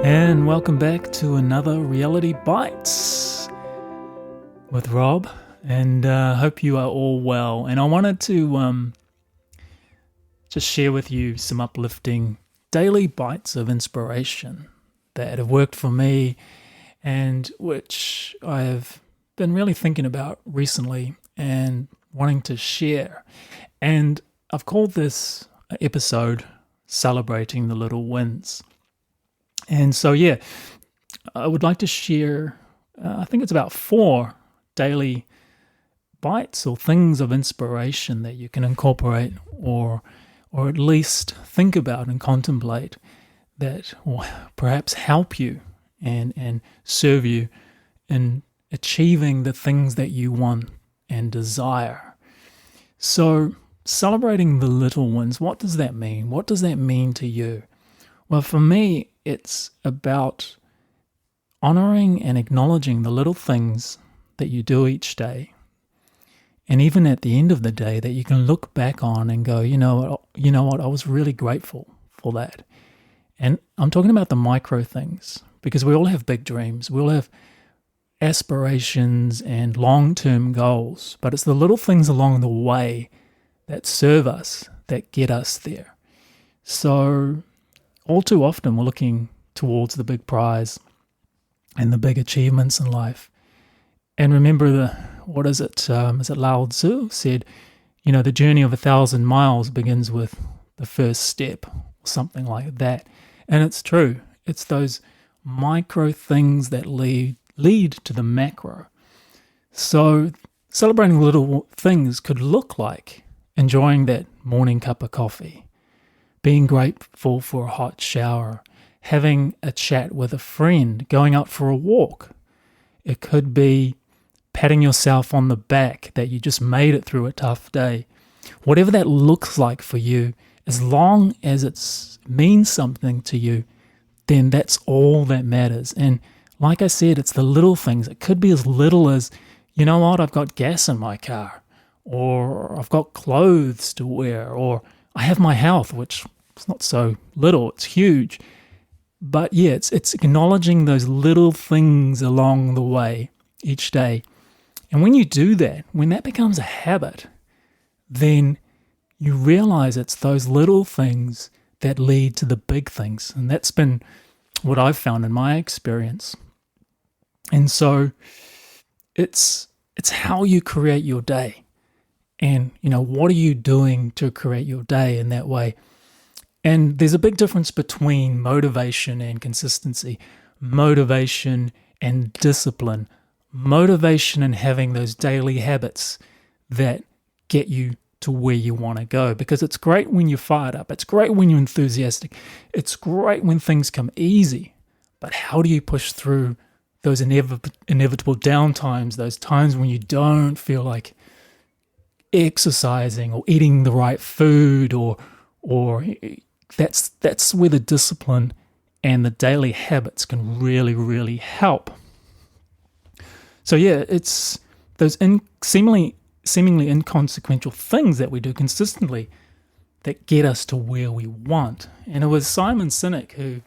And welcome back to another Reality Bites with Rob, and hope you are all well. And I wanted to just share with you some uplifting daily bites of inspiration that have worked for me and which I have been really thinking about recently and wanting to share. And I've called this episode Celebrating the Little Wins. And so, I would like to share, I think it's about 4 daily bites or things of inspiration that you can incorporate or at least think about and contemplate that will perhaps help you and serve you in achieving the things that you want and desire. So, celebrating the little wins, what does that mean? What does that mean to you? Well, for me, it's about honoring and acknowledging the little things that you do each day. And even at the end of the day, that you can look back on and go, you know what, I was really grateful for that. And I'm talking about the micro things, because we all have big dreams. We all have aspirations and long-term goals, but it's the little things along the way that serve us, that get us there. So all too often we're looking towards the big prize and the big achievements in life. And remember is it Lao Tzu said, the journey of 1,000 miles begins with the first step, or something like that. And it's true. It's those micro things that lead to the macro. So celebrating little things could look like enjoying that morning cup of coffee, being grateful for a hot shower, having a chat with a friend, going out for a walk. It could be patting yourself on the back that you just made it through a tough day. Whatever that looks like for you, as long as it means something to you, then that's all that matters. And like I said, it's the little things. It could be as little as, I've got gas in my car, or I've got clothes to wear, or I have my health, which is not so little, it's huge. But it's acknowledging those little things along the way each day. And when you do that, when that becomes a habit, then you realize it's those little things that lead to the big things. And that's been what I've found in my experience. And so it's how you create your day. And, what are you doing to create your day in that way? And there's a big difference between motivation and consistency, motivation and discipline, motivation and having those daily habits that get you to where you want to go. Because it's great when you're fired up. It's great when you're enthusiastic. It's great when things come easy. But how do you push through those inevitable downtimes, those times when you don't feel like exercising or eating the right food, or that's where the discipline and the daily habits can really, really help. So it's those seemingly inconsequential things that we do consistently that get us to where we want. And it was Simon Sinek who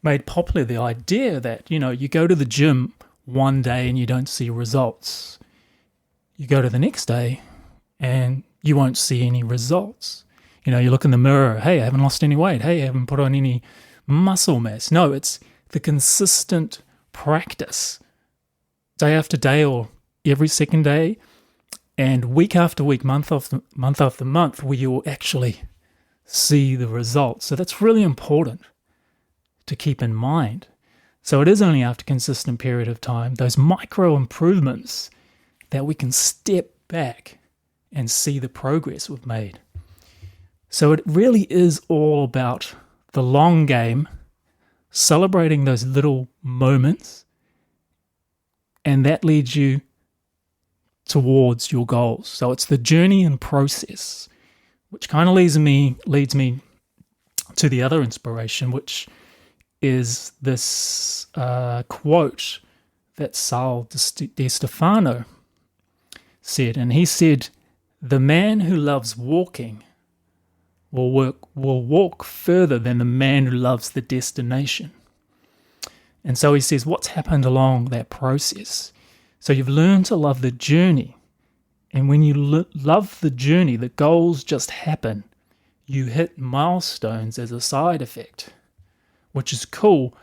made popular the idea that, you go to the gym one day and you don't see results. You go to the next day and you won't see any results. You look in the mirror, hey, I haven't lost any weight. Hey, I haven't put on any muscle mass. No, it's the consistent practice, day after day or every second day, and week after week, month after month, where you'll actually see the results. So that's really important to keep in mind. So it is only after a consistent period of time, those micro improvements, that we can step back and see the progress we've made. So it really is all about the long game, celebrating those little moments, and that leads you towards your goals. So it's the journey and process, which kind of leads me to the other inspiration, which is this quote that Sal Di Stefano said. And he said, "The man who loves walking will walk further than the man who loves the destination." And so he says, what's happened along that process? So you've learned to love the journey. And when you love the journey, the goals just happen. You hit milestones as a side effect, which is cool,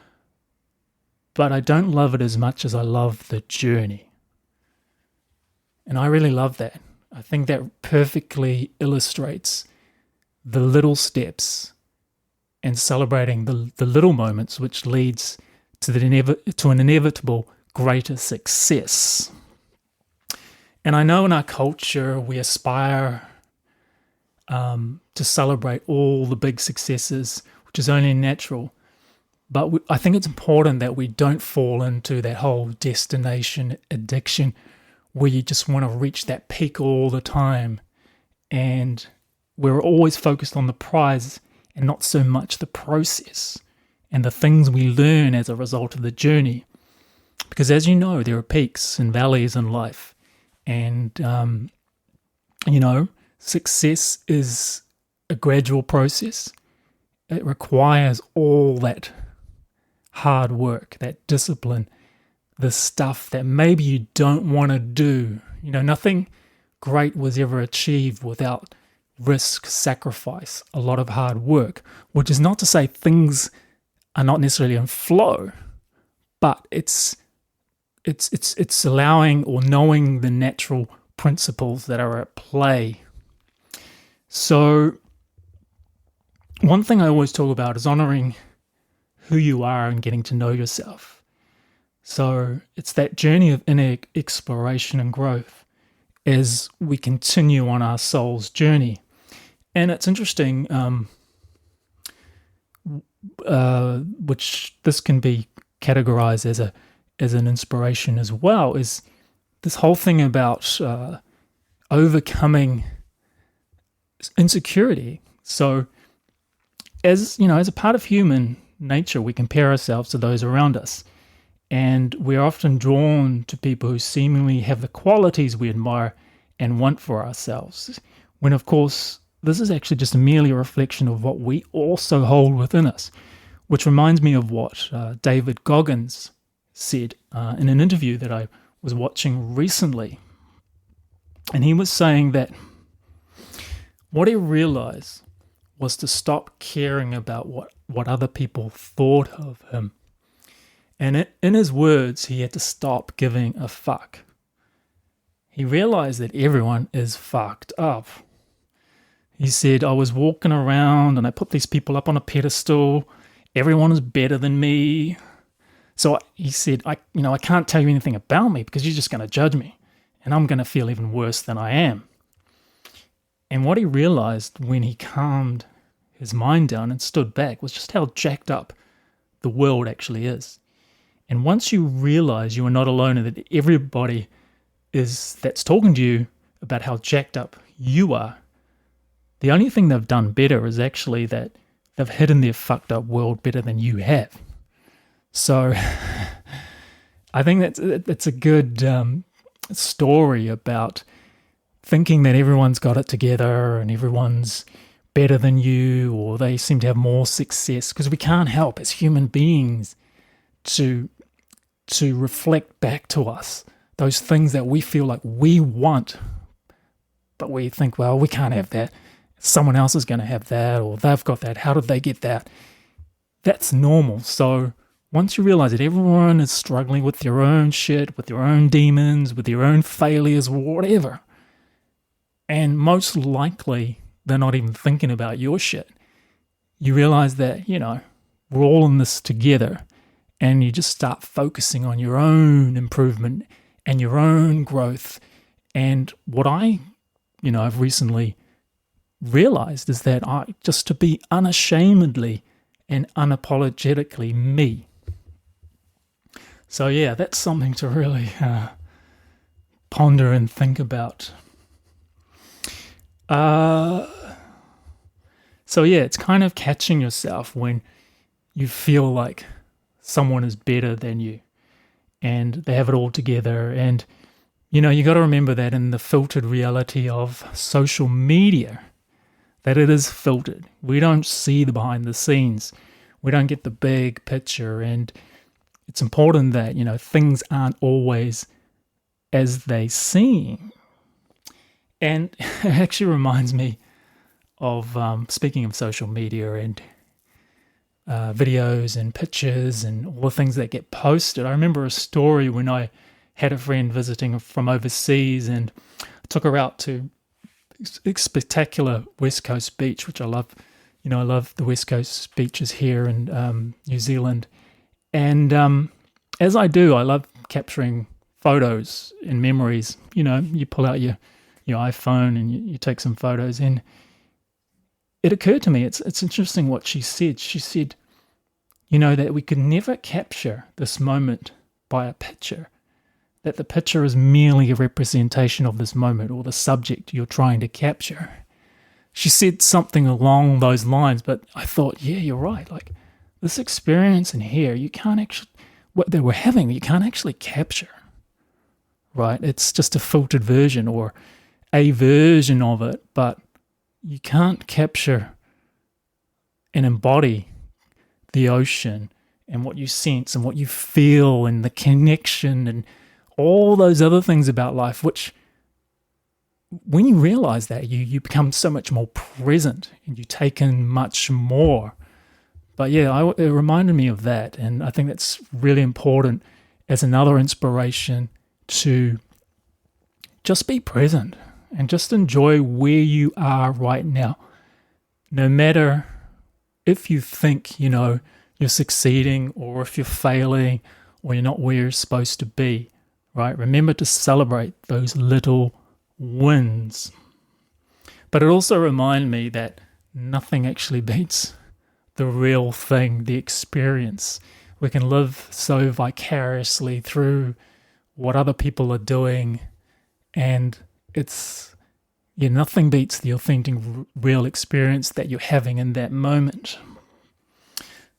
but I don't love it as much as I love the journey. And I really love that. I think that perfectly illustrates the little steps and celebrating the little moments, which leads to an inevitable greater success. And I know in our culture we aspire to celebrate all the big successes, which is only natural. But I think it's important that we don't fall into that whole destination addiction where you just want to reach that peak all the time. And we're always focused on the prize and not so much the process and the things we learn as a result of the journey. Because as you know, there are peaks and valleys in life. And, success is a gradual process. It requires all that hard work, that discipline, the stuff that maybe you don't want to do. Nothing great was ever achieved without risk, sacrifice, a lot of hard work, which is not to say things are not necessarily in flow, but it's allowing or knowing the natural principles that are at play. So one thing I always talk about is honoring who you are and getting to know yourself. So it's that journey of inner exploration and growth as we continue on our soul's journey. And it's interesting, which this can be categorized as an inspiration as well, is this whole thing about overcoming insecurity. So as a part of human nature, we compare ourselves to those around us. And we're often drawn to people who seemingly have the qualities we admire and want for ourselves, when of course this is actually just merely a reflection of what we also hold within us, which reminds me of what David Goggins said in an interview that I was watching recently. And he was saying that what he realized was to stop caring about what other people thought of him. And in his words, he had to stop giving a fuck. He realized that everyone is fucked up. He said, I was walking around and I put these people up on a pedestal. Everyone is better than me. So he said, I can't tell you anything about me because you're just going to judge me. And I'm going to feel even worse than I am. And what he realized when he calmed his mind down and stood back was just how jacked up the world actually is. And once you realize you are not alone and that everybody that's talking to you about how jacked up you are, the only thing they've done better is actually that they've hidden their fucked up world better than you have. So I think that's a good story about thinking that everyone's got it together and everyone's better than you, or they seem to have more success, because we can't help as human beings to reflect back to us those things that we feel like we want, but we think, well, we can't have that. Someone else is going to have that, or they've got that. How did they get that? That's normal. So once you realize that everyone is struggling with their own shit, with their own demons, with their own failures, whatever, and most likely they're not even thinking about your shit, you realize that, we're all in this together, and you just start focusing on your own improvement and your own growth. And what I've recently realized is that just to be unashamedly and unapologetically me. So yeah, that's something to really ponder and think about. So yeah, it's kind of catching yourself when you feel like someone is better than you and they have it all together. And, you got to remember that in the filtered reality of social media, that it is filtered. We don't see the behind the scenes. We don't get the big picture. And it's important that, things aren't always as they seem. And it actually reminds me of, speaking of social media and videos and pictures and all the things that get posted. I remember a story when I had a friend visiting from overseas, and I took her out to a spectacular West Coast beach, which I love. I love the West Coast beaches here in New Zealand. And as I do, I love capturing photos and memories. You pull out your iPhone and you take some photos. And it occurred to me, it's interesting what she said. She said, that we could never capture this moment by a picture, that the picture is merely a representation of this moment or the subject you're trying to capture. She said something along those lines, but I thought, yeah, you're right. Like, this experience in here, you can't actually, what they were having, you can't actually capture, right? It's just a filtered version or a version of it, but you can't capture and embody the ocean and what you sense and what you feel and the connection and all those other things about life, which when you realize that, you become so much more present and you take in much more. But yeah, it reminded me of that, and I think that's really important as another inspiration to just be present and just enjoy where you are right now. No matter if you think, you're succeeding or if you're failing or you're not where you're supposed to be, right? Remember to celebrate those little wins. But it also reminded me that nothing actually beats the real thing, the experience. We can live so vicariously through what other people are doing, and nothing beats the authentic, real experience that you're having in that moment.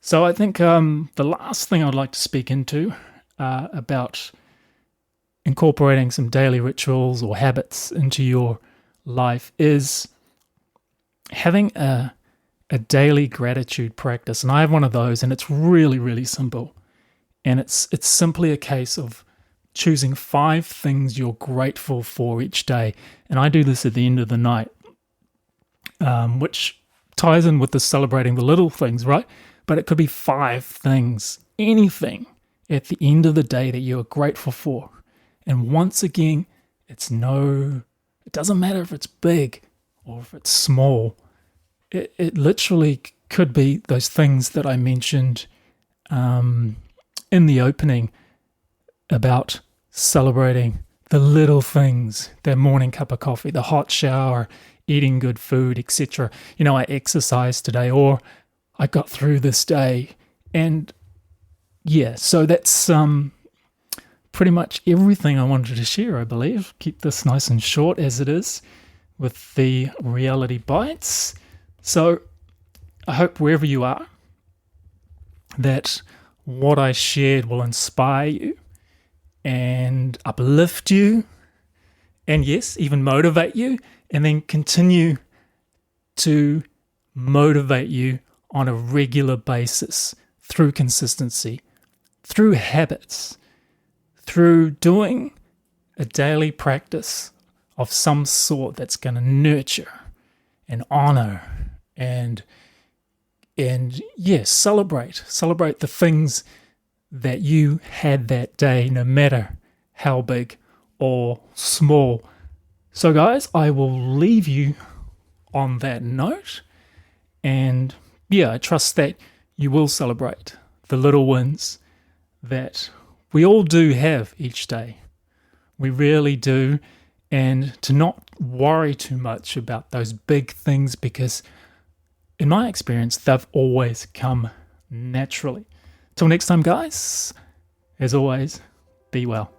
So I think the last thing I'd like to speak into about incorporating some daily rituals or habits into your life is having a daily gratitude practice. And I have one of those, and it's really, really simple. And it's simply a case of choosing 5 things you're grateful for each day. And I do this at the end of the night, which ties in with the celebrating the little things, right? But it could be 5 things, anything at the end of the day that you're grateful for. And once again, it doesn't matter if it's big or if it's small. It literally could be those things that I mentioned in the opening about celebrating the little things, that morning cup of coffee, the hot shower, eating good food, etc. I exercised today, or I got through this day. And yeah, so that's pretty much everything I wanted to share, I believe. Keep this nice and short as it is with the Reality Bites. So I hope wherever you are, that what I shared will inspire you and uplift you, and yes, even motivate you, and then continue to motivate you on a regular basis through consistency, through habits, through doing a daily practice of some sort that's going to nurture and honor and yes, celebrate the things that you had that day, no matter how big or small. So guys, I will leave you on that note, and I trust that you will celebrate the little wins that we all do have each day. We really do. And to not worry too much about those big things, because in my experience, they've always come naturally. Till next time, guys, as always, be well.